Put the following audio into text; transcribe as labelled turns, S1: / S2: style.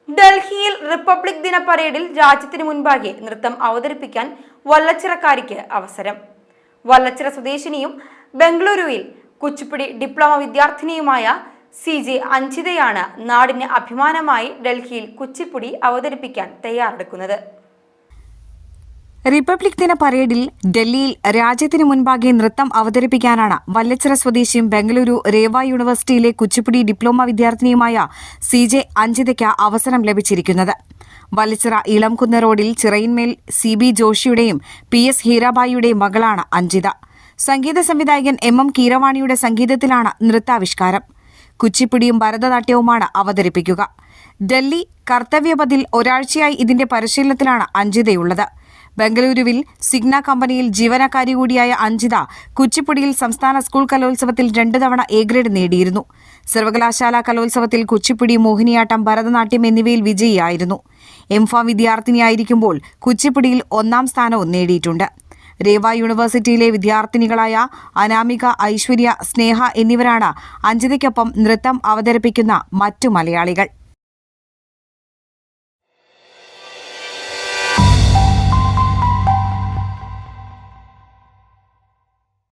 S1: ഡൽഹിയിൽ റിപ്പബ്ലിക് ദിന പരേഡിൽ രാജ്യത്തിന് മുൻപാകെ നൃത്തം അവതരിപ്പിക്കാൻ വല്ലച്ചിറക്കാരിക്ക് അവസരം. വല്ലച്ചിറ സ്വദേശിനിയും ബംഗളൂരുവിൽ കുച്ചിപ്പുടി ഡിപ്ലോമ വിദ്യാർത്ഥിനിയുമായ CJ അഞ്ജിതയാണ് നാടിന് അഭിമാനമായി ഡൽഹിയിൽ കുച്ചിപ്പുടി അവതരിപ്പിക്കാൻ തയ്യാറെടുക്കുന്നത്.
S2: റിപ്പബ്ലിക് ദിന പരേഡിൽ ഡൽഹിയിൽ രാജ്യത്തിന് മുൻപാകെ നൃത്തം അവതരിപ്പിക്കാനാണ് വല്ലച്ചിറ സ്വദേശിയും ബംഗളൂരു രേവ യൂണിവേഴ്സിറ്റിയിലെ കുച്ചിപ്പുടി ഡിപ്ലോമ വിദ്യാർത്ഥിനിയുമായ CJ അഞ്ജിതയ്ക്ക് അവസരം ലഭിച്ചിരിക്കുന്നത്. വല്ലച്ചിറ ഇളംകുന്ന് റോഡിൽ ചിറയിന്മേൽ CB ജോഷിയുടെയും PS ഹീരാബായിയുടെയും മകളാണ് അഞ്ജിത. സംഗീത സംവിധായകൻ MM കീരവാണിയുടെ സംഗീതത്തിലാണ് നൃത്താവിഷ്കാരം. കുച്ചിപ്പുടിയും ഭരതനാട്യവുമാണ് അവതരിപ്പിക്കുക. ഡൽഹി കർത്തവ്യപഥിൽ ഒരാഴ്ചയായി ഇതിന്റെ പരിശീലനത്തിലാണ് അഞ്ജിതയുള്ളത്. ബംഗളൂരുവിൽ സിഗ്ന കമ്പനിയിൽ ജീവനക്കാരി കൂടിയായ അഞ്ജിത കുച്ചിപ്പുടിയിൽ സംസ്ഥാന സ്കൂൾ കലോത്സവത്തിൽ 2 തവണ A ഗ്രേഡ് നേടിയിരുന്നു. സർവകലാശാല കലോത്സവത്തിൽ കുച്ചിപ്പുടി, മോഹിനിയാട്ടം, ഭരതനാട്യം എന്നിവയിൽ വിജയിയായിരുന്നു. M.Pharm വിദ്യാർത്ഥിനിയായിരിക്കുമ്പോൾ കുച്ചിപ്പുടിയിൽ 1ാം സ്ഥാനവും നേടിയിട്ടുണ്ട്. രേവ യൂണിവേഴ്സിറ്റിയിലെ വിദ്യാർത്ഥിനികളായ അനാമിക, ഐശ്വര്യ, സ്നേഹ എന്നിവരാണ് അഞ്ജിതയ്ക്കൊപ്പം നൃത്തം അവതരിപ്പിക്കുന്ന മറ്റു മലയാളികൾ.